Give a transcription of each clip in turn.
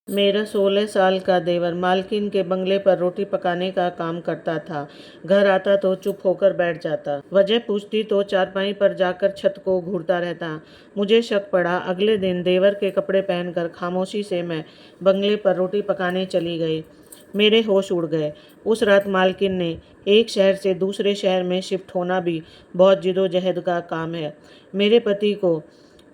मेरा 16 साल का देवर मालकिन के बंगले पर रोटी पकाने का काम करता था। घर आता तो चुप होकर बैठ जाता। वजह पूछती तो चारपाई पर जाकर छत को घूरता रहता। मुझे शक पड़ा। अगले दिन देवर के कपड़े पहनकर खामोशी से मैं बंगले पर रोटी पकाने चली गई। मेरे होश उड़ गए। उस रात मालकिन ने एक शहर से दूसरे शहर में शिफ्ट होना भी बहुत जिदोजहद का काम है। मेरे पति को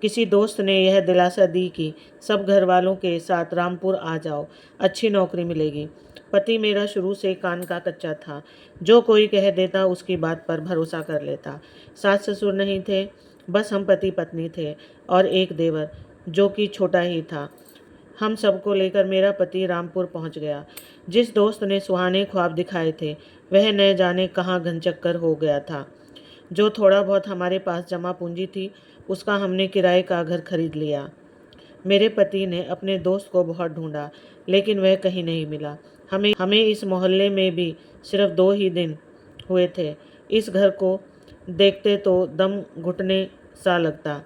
किसी दोस्त ने यह दिलासा दी कि सब घर वालों के साथ रामपुर आ जाओ, अच्छी नौकरी मिलेगी। पति मेरा शुरू से कान का कच्चा था। जो कोई कह देता उसकी बात पर भरोसा कर लेता। सास ससुर नहीं थे, बस हम पति पत्नी थे और एक देवर जो कि छोटा ही था। हम सबको लेकर मेरा पति रामपुर पहुंच गया। जिस दोस्त ने सुहाने ख्वाब दिखाए थे वह न जाने कहाँ घनचक्कर हो गया था। जो थोड़ा बहुत हमारे पास जमा पूंजी थी उसका हमने किराए का घर खरीद लिया। मेरे पति ने अपने दोस्त को बहुत ढूंढा लेकिन वह कहीं नहीं मिला। हमें इस मोहल्ले में भी सिर्फ 2 ही दिन हुए थे। इस घर को देखते तो दम घुटने सा लगता।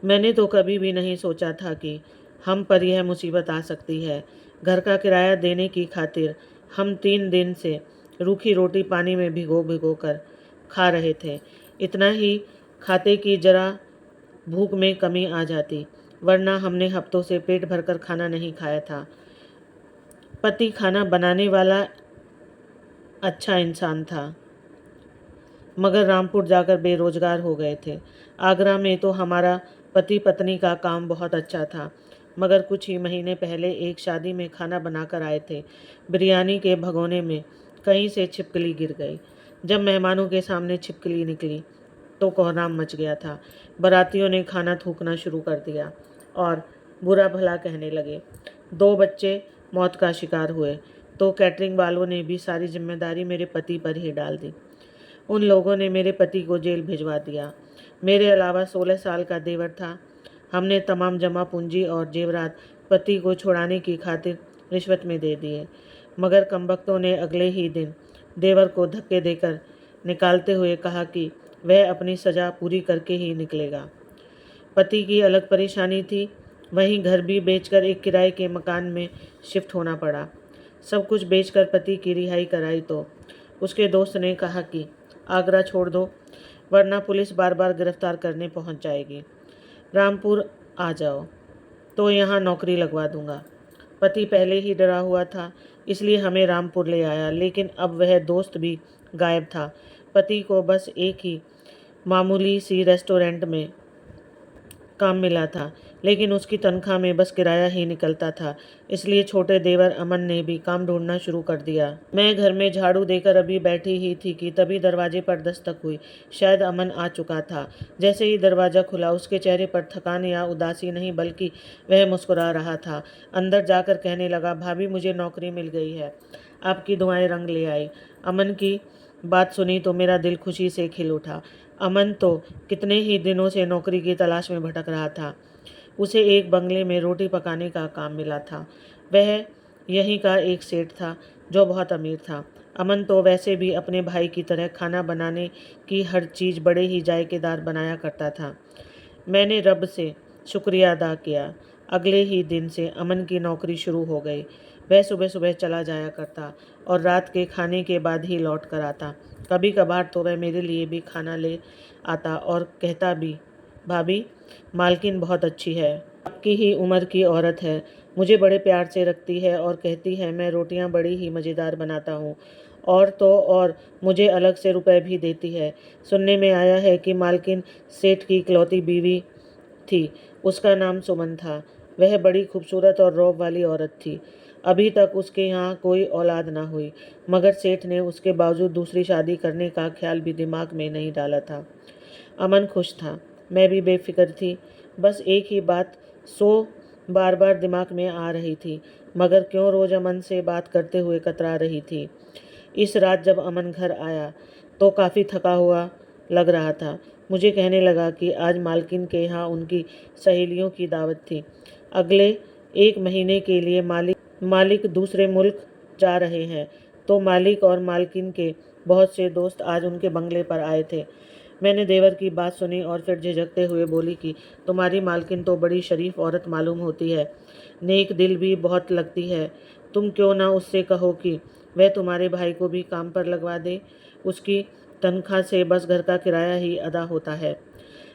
मैंने तो कभी भी नहीं सोचा था कि हम पर यह मुसीबत आ सकती है। घर का किराया देने की खातिर हम 3 दिन से रूखी रोटी पानी में भिगो भिगो कर खा रहे थे। इतना ही खाते कि जरा भूख में कमी आ जाती, वरना हमने हफ्तों से पेट भरकर खाना नहीं खाया था। पति खाना बनाने वाला अच्छा इंसान था, मगर रामपुर जाकर बेरोजगार हो गए थे। आगरा में तो हमारा पति पत्नी का काम बहुत अच्छा था, मगर कुछ ही महीने पहले एक शादी में खाना बनाकर आए थे। बिरयानी के भगोने में कहीं से छिपकली गिर गई। जब मेहमानों के सामने छिपकली निकली तो कोहराम मच गया था। बारातियों ने खाना थूकना शुरू कर दिया और बुरा भला कहने लगे। 2 बच्चे मौत का शिकार हुए तो कैटरिंग वालों ने भी सारी जिम्मेदारी मेरे पति पर ही डाल दी। उन लोगों ने मेरे पति को जेल भिजवा दिया। मेरे अलावा 16 साल का देवर था। हमने तमाम जमा पूंजी और जेवरात पति को छुड़ाने की खातिर रिश्वत में दे दिए, मगर कमबख्तों ने अगले ही दिन देवर को धक्के देकर निकालते हुए कहा कि वह अपनी सज़ा पूरी करके ही निकलेगा। पति की अलग परेशानी थी, वहीं घर भी बेचकर एक किराए के मकान में शिफ्ट होना पड़ा। सब कुछ बेचकर पति की रिहाई कराई तो उसके दोस्त ने कहा कि आगरा छोड़ दो, वरना पुलिस बार बार गिरफ्तार करने पहुंच जाएगी। रामपुर आ जाओ तो यहाँ नौकरी लगवा दूंगा। पति पहले ही डरा हुआ था, इसलिए हमें रामपुर ले आया, लेकिन अब वह दोस्त भी गायब था। पति को बस एक ही मामूली सी रेस्टोरेंट में काम मिला था, लेकिन उसकी तनख्वाह में बस किराया ही निकलता था। इसलिए छोटे देवर अमन ने भी काम ढूंढना शुरू कर दिया। मैं घर में झाड़ू देकर अभी बैठी ही थी कि तभी दरवाजे पर दस्तक हुई। शायद अमन आ चुका था। जैसे ही दरवाज़ा खुला उसके चेहरे पर थकान या उदासी नहीं, बल्कि वह मुस्कुरा रहा था। अंदर जाकर कहने लगा, भाभी मुझे नौकरी मिल गई है, आपकी दुआएं रंग ले आई। अमन की बात सुनी तो मेरा दिल खुशी से खिल उठा। अमन तो कितने ही दिनों से नौकरी की तलाश में भटक रहा था। उसे एक बंगले में रोटी पकाने का काम मिला था। वह यहीं का एक सेठ था जो बहुत अमीर था। अमन तो वैसे भी अपने भाई की तरह खाना बनाने की हर चीज़ बड़े ही जायकेदार बनाया करता था। मैंने रब से शुक्रिया अदा किया। अगले ही दिन से अमन की नौकरी शुरू हो गई। वह सुबह सुबह चला जाया करता और रात के खाने के बाद ही लौट कर आता। कभी कभार तो वह मेरे लिए भी खाना ले आता और कहता भी, भाभी मालकिन बहुत अच्छी है, आपकी ही उम्र की औरत है, मुझे बड़े प्यार से रखती है और कहती है मैं रोटियां बड़ी ही मज़ेदार बनाता हूँ, और तो और मुझे अलग से रुपए भी देती है। सुनने में आया है कि मालकिन सेठ की इकलौती बीवी थी, उसका नाम सुमन था। वह बड़ी खूबसूरत और रौब वाली औरत थी। अभी तक उसके यहाँ कोई औलाद ना हुई, मगर सेठ ने उसके बावजूद दूसरी शादी करने का ख्याल भी दिमाग में नहीं डाला था। अमन खुश था, मैं भी बेफिक्र थी। बस एक ही बात 100 बार बार दिमाग में आ रही थी, मगर क्यों रोज़ अमन से बात करते हुए कतरा रही थी। इस रात जब अमन घर आया तो काफ़ी थका हुआ लग रहा था। मुझे कहने लगा कि आज मालकिन के यहाँ उनकी सहेलियों की दावत थी। अगले 1 महीने के लिए मालिक दूसरे मुल्क जा रहे हैं, तो मालिक और मालकिन के बहुत से दोस्त आज उनके बंगले पर आए थे। मैंने देवर की बात सुनी और फिर झिझकते हुए बोली कि तुम्हारी मालकिन तो बड़ी शरीफ औरत मालूम होती है, नेक दिल भी बहुत लगती है। तुम क्यों ना उससे कहो कि वह तुम्हारे भाई को भी काम पर लगवा दे। उसकी तनख्वाह से बस घर का किराया ही अदा होता है।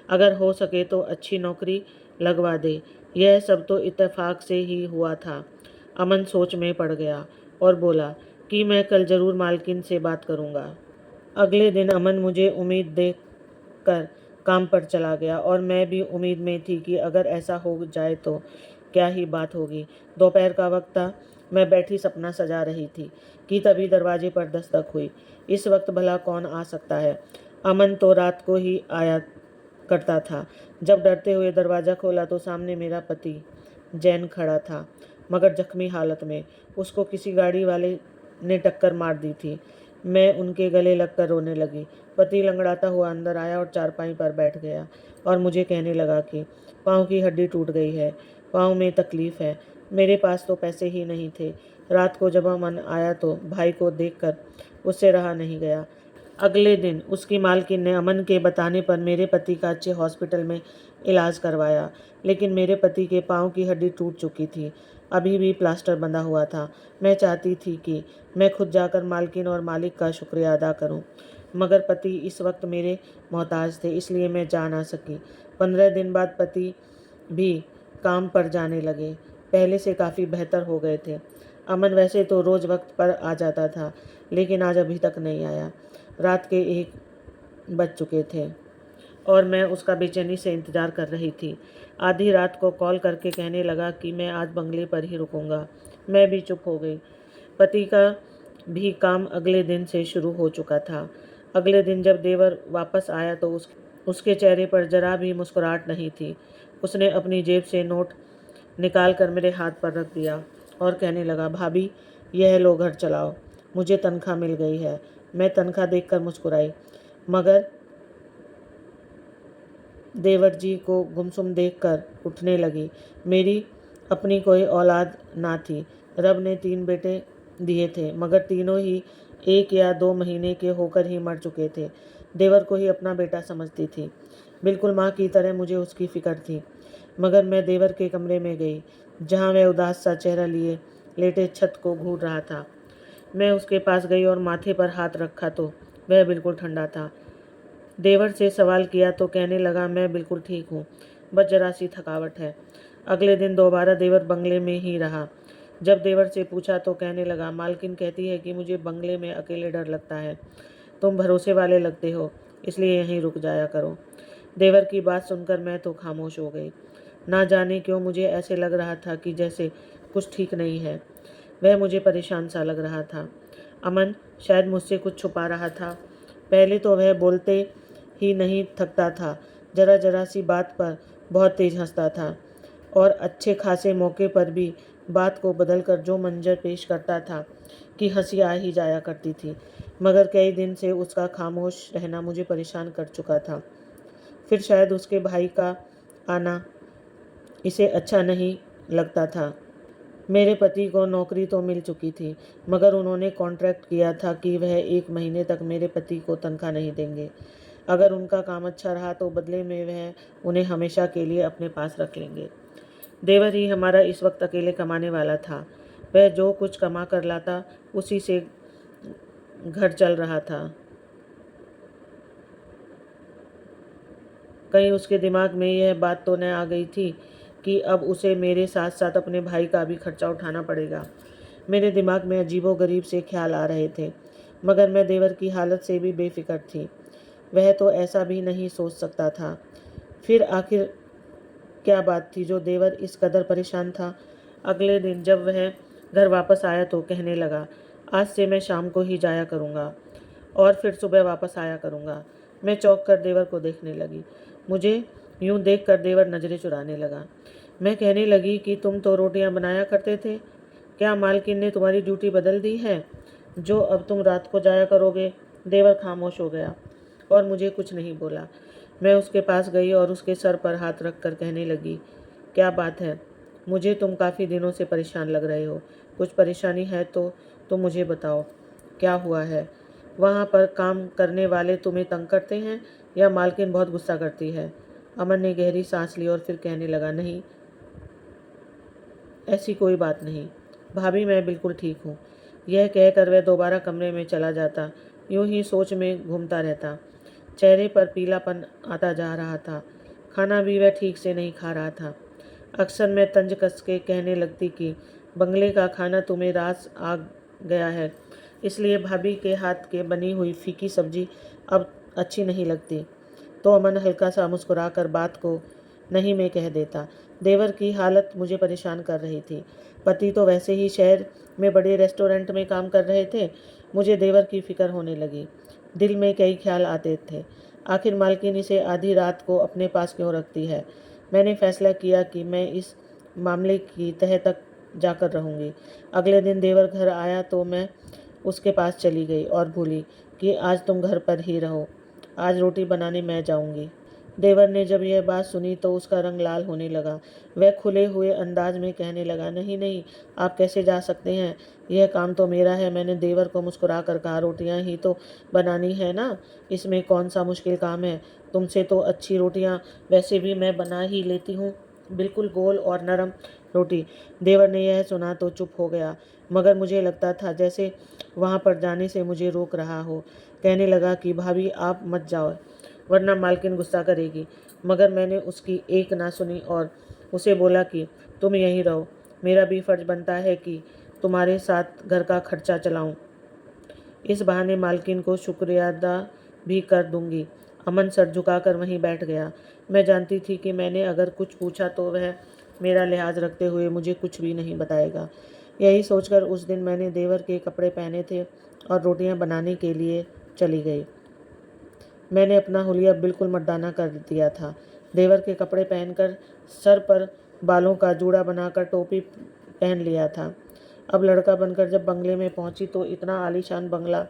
अगर हो सके तो अच्छी नौकरी लगवा दे। यह सब तो इत्तेफाक से ही हुआ था। अमन सोच में पड़ गया और बोला कि मैं कल जरूर मालकिन से बात करूंगा। अगले दिन अमन मुझे उम्मीद देख कर काम पर चला गया और मैं भी उम्मीद में थी कि अगर ऐसा हो जाए तो क्या ही बात होगी। दोपहर का वक्त था। मैं बैठी सपना सजा रही थी कि तभी दरवाजे पर दस्तक हुई। इस वक्त भला कौन आ सकता है। अमन तो रात को ही आया करता था। जब डरते हुए दरवाज़ा खोला तो सामने मेरा पति जैन खड़ा था, मगर जख्मी हालत में। उसको किसी गाड़ी वाले ने टक्कर मार दी थी। मैं उनके गले लगकर रोने लगी। पति लंगड़ाता हुआ अंदर आया और चारपाई पर बैठ गया और मुझे कहने लगा कि पाँव की हड्डी टूट गई है, पाँव में तकलीफ है। मेरे पास तो पैसे ही नहीं थे। रात को जब अमन आया तो भाई को देखकर उससे रहा नहीं गया। अगले दिन उसकी मालकिन ने अमन के बताने पर मेरे पति का अच्छे हॉस्पिटल में इलाज करवाया, लेकिन मेरे पति के पाँव की हड्डी टूट चुकी थी। अभी भी प्लास्टर बंधा हुआ था। मैं चाहती थी कि मैं खुद जाकर मालकिन और मालिक का शुक्रिया अदा करूं, मगर पति इस वक्त मेरे मोहताज थे, इसलिए मैं जा ना सकी। 15 दिन बाद पति भी काम पर जाने लगे। पहले से काफ़ी बेहतर हो गए थे। अमन वैसे तो रोज़ वक्त पर आ जाता था, लेकिन आज अभी तक नहीं आया। रात के 1 बज चुके थे और मैं उसका बेचैनी से इंतज़ार कर रही थी। आधी रात को कॉल करके कहने लगा कि मैं आज बंगले पर ही रुकूंगा। मैं भी चुप हो गई। पति का भी काम अगले दिन से शुरू हो चुका था। अगले दिन जब देवर वापस आया तो उसके चेहरे पर जरा भी मुस्कुराहट नहीं थी। उसने अपनी जेब से नोट निकाल कर मेरे हाथ पर रख दिया और कहने लगा, भाभी यह लो घर चलाओ, मुझे तनख्वाह मिल गई है। मैं तनख्वाह देखकर मुस्कुराई, मगर देवर जी को गुमसुम देखकर उठने लगी। मेरी अपनी कोई औलाद ना थी। रब ने 3 बेटे दिए थे, मगर तीनों ही 1 या 2 महीने के होकर ही मर चुके थे। देवर को ही अपना बेटा समझती थी। बिल्कुल माँ की तरह मुझे उसकी फिक्र थी। मगर मैं देवर के कमरे में गई, जहाँ वह उदास सा चेहरा लिए लेटे छत को घूर रहा था। मैं उसके पास गई और माथे पर हाथ रखा तो वह बिल्कुल ठंडा था। देवर से सवाल किया तो कहने लगा, मैं बिल्कुल ठीक हूँ, बस जरा सी थकावट है। अगले दिन दोबारा देवर बंगले में ही रहा। जब देवर से पूछा तो कहने लगा, मालकिन कहती है कि मुझे बंगले में अकेले डर लगता है। तुम भरोसे वाले लगते हो, इसलिए यहीं रुक जाया करो। देवर की बात सुनकर मैं तो खामोश हो गई। ना जाने क्यों मुझे ऐसे लग रहा था कि जैसे कुछ ठीक नहीं है। वह मुझे परेशान सा लग रहा था। अमन शायद मुझसे कुछ छुपा रहा था। पहले तो वह बोलते ही नहीं थकता था, जरा जरा सी बात पर बहुत तेज हंसता था और अच्छे खासे मौके पर भी बात को बदलकर जो मंजर पेश करता था कि हंसी आ ही जाया करती थी। मगर कई दिन से उसका खामोश रहना मुझे परेशान कर चुका था। फिर शायद उसके भाई का आना इसे अच्छा नहीं लगता था। मेरे पति को नौकरी तो मिल चुकी थी, मगर उन्होंने कॉन्ट्रैक्ट किया था कि वह 1 महीने तक मेरे पति को तनख्वाह नहीं देंगे। अगर उनका काम अच्छा रहा तो बदले में वह उन्हें हमेशा के लिए अपने पास रख लेंगे। देवर ही हमारा इस वक्त अकेले कमाने वाला था। वह जो कुछ कमा कर लाता उसी से घर चल रहा था। कहीं उसके दिमाग में यह बात तो न आ गई थी कि अब उसे मेरे साथ साथ अपने भाई का भी खर्चा उठाना पड़ेगा। मेरे दिमाग में अजीबोगरीब से ख्याल आ रहे थे, मगर मैं देवर की हालत से भी बेफिक्र थी। वह तो ऐसा भी नहीं सोच सकता था। फिर आखिर क्या बात थी जो देवर इस कदर परेशान था। अगले दिन जब वह घर वापस आया तो कहने लगा, आज से मैं शाम को ही जाया करूँगा और फिर सुबह वापस आया करूँगा। मैं चौंक कर देवर को देखने लगी। मुझे यूं देख कर देवर नज़रें चुराने लगा। मैं कहने लगी कि तुम तो रोटियां बनाया करते थे, क्या मालकिन ने तुम्हारी ड्यूटी बदल दी है जो अब तुम रात को जाया करोगे। देवर खामोश हो गया और मुझे कुछ नहीं बोला। मैं उसके पास गई और उसके सर पर हाथ रख कर कहने लगी, क्या बात है, मुझे तुम काफ़ी दिनों से परेशान लग रहे हो। कुछ परेशानी है तो मुझे बताओ, क्या हुआ है। वहाँ पर काम करने वाले तुम्हें तंग करते हैं या मालकिन बहुत गुस्सा करती है। अमन ने गहरी सांस ली और फिर कहने लगा, नहीं, ऐसी कोई बात नहीं भाभी, मैं बिल्कुल ठीक हूँ। यह कहकर वह दोबारा कमरे में चला जाता। यूं ही सोच में घूमता रहता। चेहरे पर पीलापन आता जा रहा था। खाना भी वह ठीक से नहीं खा रहा था। अक्सर मैं तंज कस के कहने लगती कि बंगले का खाना तुम्हें रास आ गया है, इसलिए भाभी के हाथ के बनी हुई फीकी सब्जी अब अच्छी नहीं लगती। तो अमन हल्का सा मुस्कुरा कर बात को नहीं में कह देता। देवर की हालत मुझे परेशान कर रही थी। पति तो वैसे ही शहर में बड़े रेस्टोरेंट में काम कर रहे थे। मुझे देवर की फिक्र होने लगी। दिल में कई ख्याल आते थे। आखिर मालकिन इसे आधी रात को अपने पास क्यों रखती है। मैंने फैसला किया कि मैं इस मामले की तह तक जाकर रहूंगी। अगले दिन देवर घर आया तो मैं उसके पास चली गई और बोली कि आज तुम घर पर ही रहो, आज रोटी बनाने मैं जाऊंगी। देवर ने जब यह बात सुनी तो उसका रंग लाल होने लगा। वह खुले हुए अंदाज में कहने लगा, नहीं नहीं, आप कैसे जा सकते हैं, यह काम तो मेरा है। मैंने देवर को मुस्कुरा कर कहा, रोटियां ही तो बनानी है ना, इसमें कौन सा मुश्किल काम है। तुमसे तो अच्छी रोटियां वैसे भी मैं बना ही लेती हूँ, बिल्कुल गोल और नरम रोटी। देवर ने यह सुना तो चुप हो गया, मगर मुझे लगता था जैसे वहाँ पर जाने से मुझे रोक रहा हो। कहने लगा कि भाभी आप मत जाओ, वरना मालकिन गुस्सा करेगी। मगर मैंने उसकी एक ना सुनी और उसे बोला कि तुम यहीं रहो, मेरा भी फर्ज बनता है कि तुम्हारे साथ घर का खर्चा चलाऊं। इस बहाने मालकिन को शुक्रिया अदा भी कर दूंगी। अमन सर झुकाकर वहीं बैठ गया। मैं जानती थी कि मैंने अगर कुछ पूछा तो वह मेरा लिहाज रखते हुए मुझे कुछ भी नहीं बताएगा। यही सोचकर उस दिन मैंने देवर के कपड़े पहने थे और रोटियां बनाने के लिए चली गई। मैंने अपना हुलिया बिल्कुल मर्दाना कर दिया था। देवर के कपड़े पहनकर, सर पर बालों का जूड़ा बनाकर टोपी पहन लिया था। अब लड़का बनकर जब बंगले में पहुंची तो इतना आलीशान बंगला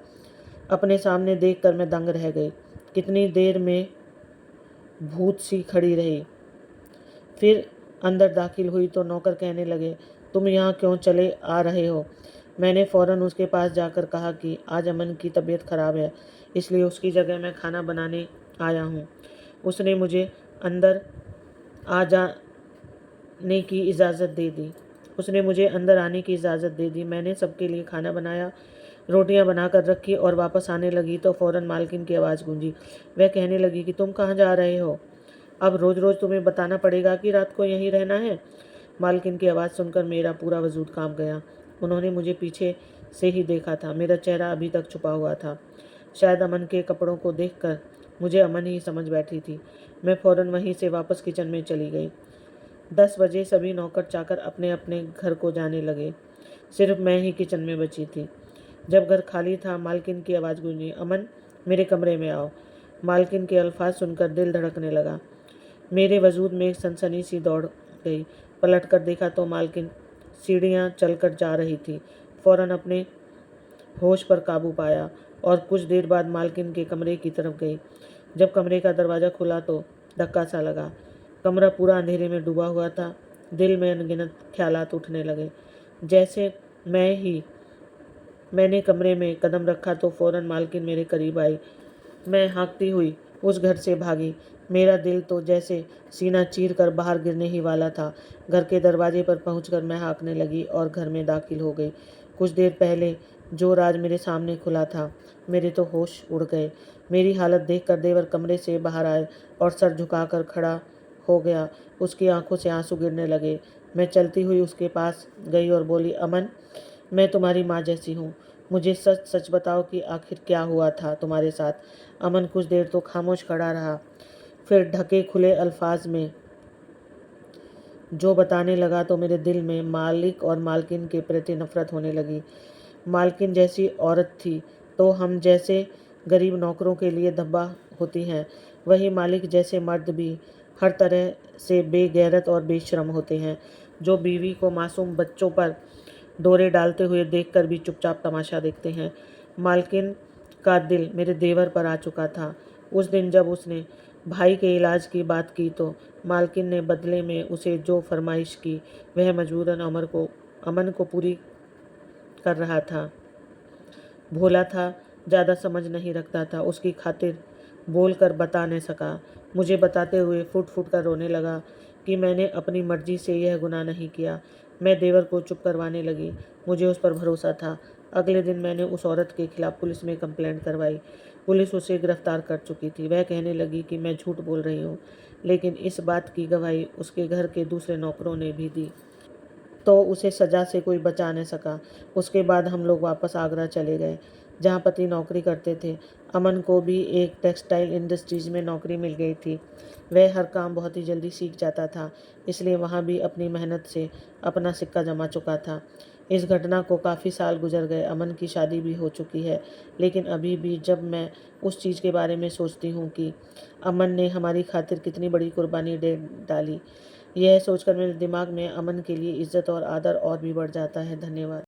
अपने सामने देखकर मैं दंग रह गई। कितनी देर में भूत सी खड़ी रही। फिर अंदर दाखिल हुई तो नौकर कहने लगे, तुम यहाँ क्यों चले आ रहे हो। मैंने फ़ौरन उसके पास जाकर कहा कि आज अमन की तबीयत खराब है, इसलिए उसकी जगह मैं खाना बनाने आया हूँ। उसने मुझे अंदर आ जाने की इजाज़त दे दी। उसने मुझे अंदर आने की इजाज़त दे दी। मैंने सबके लिए खाना बनाया, रोटियां बनाकर रखी और वापस आने लगी तो फ़ौरन मालकिन की आवाज़ गूंजी। वह कहने लगी कि तुम कहाँ जा रहे हो, अब रोज़ रोज़ तुम्हें बताना पड़ेगा कि रात को यहीं रहना है। मालकिन की आवाज़ सुनकर मेरा पूरा वजूद कांप गया। उन्होंने मुझे पीछे से ही देखा था। मेरा चेहरा अभी तक छुपा हुआ था। शायद अमन के कपड़ों को देखकर मुझे अमन ही समझ बैठी थी। मैं फ़ौरन वहीं से वापस किचन में चली गई। 10 बजे सभी नौकर चाकर अपने अपने घर को जाने लगे। सिर्फ मैं ही किचन में बची थी। जब घर खाली था, मालकिन की आवाज़ गूंजी, अमन मेरे कमरे में आओ। मालकिन के अल्फाज सुनकर दिल धड़कने लगा। मेरे वजूद में एक सनसनी सी दौड़ गई। पलट कर देखा तो मालकिन सीढ़ियाँ चलकर जा रही थी। फ़ौरन अपने होश पर काबू पाया और कुछ देर बाद मालकिन के कमरे की तरफ गई। जब कमरे का दरवाज़ा खुला तो धक्का सा लगा। कमरा पूरा अंधेरे में डूबा हुआ था। दिल में अनगिनत ख्यालात उठने लगे। जैसे मैंने कमरे में कदम रखा तो फ़ौरन मालकिन मेरे करीब आई। मैं हाँकती हुई उस घर से भागी। मेरा दिल तो जैसे सीना चीर कर बाहर गिरने ही वाला था। घर के दरवाजे पर पहुंचकर मैं हाँकने लगी और घर में दाखिल हो गई। कुछ देर पहले जो राज मेरे सामने खुला था, मेरे तो होश उड़ गए। मेरी हालत देखकर देवर कमरे से बाहर आए और सर झुकाकर खड़ा हो गया। उसकी आंखों से आंसू गिरने लगे। मैं चलती हुई उसके पास गई और बोली, अमन, मैं तुम्हारी माँ जैसी हूँ। मुझे सच सच बताओ कि आखिर क्या हुआ था तुम्हारे साथ। अमन कुछ देर तो खामोश खड़ा रहा, फिर ढके खुले अल्फाज में जो बताने लगा तो मेरे दिल में मालिक और मालकिन के प्रति नफरत होने लगी। मालकिन जैसी औरत थी तो हम जैसे गरीब नौकरों के लिए धब्बा होती हैं, वही मालिक जैसे मर्द भी हर तरह से बेगैरत और बेशर्म होते हैं, जो बीवी को मासूम बच्चों पर डोरे डालते हुए देखकर भी चुपचाप तमाशा देखते हैं। मालकिन का दिल मेरे देवर पर आ चुका था। उस दिन जब उसने भाई के इलाज की बात की तो मालकिन ने बदले में उसे जो फरमाइश की वह मजबूरन अमन को पूरी कर रहा था। भोला था, ज़्यादा समझ नहीं रखता था। उसकी खातिर बोलकर बता न सका। मुझे बताते हुए फुट फुट कर रोने लगा कि मैंने अपनी मर्जी से यह गुनाह नहीं किया। मैं देवर को चुप करवाने लगी। मुझे उस पर भरोसा था। अगले दिन मैंने उस औरत के खिलाफ पुलिस में कंप्लेंट करवाई। पुलिस उसे गिरफ्तार कर चुकी थी। वह कहने लगी कि मैं झूठ बोल रही हूँ, लेकिन इस बात की गवाही उसके घर के दूसरे नौकरों ने भी दी, तो उसे सज़ा से कोई बचा न सका। उसके बाद हम लोग वापस आगरा चले गए, जहाँ पति नौकरी करते थे। अमन को भी एक टेक्सटाइल इंडस्ट्रीज में नौकरी मिल गई थी। वह हर काम बहुत ही जल्दी सीख जाता था, इसलिए वहाँ भी अपनी मेहनत से अपना सिक्का जमा चुका था। इस घटना को काफ़ी साल गुजर गए। अमन की शादी भी हो चुकी है, लेकिन अभी भी जब मैं उस चीज़ के बारे में सोचती हूँ कि अमन ने हमारी खातिर कितनी बड़ी कुर्बानी दे डाली, यह सोचकर मेरे दिमाग में अमन के लिए इज्जत और आदर और भी बढ़ जाता है। धन्यवाद।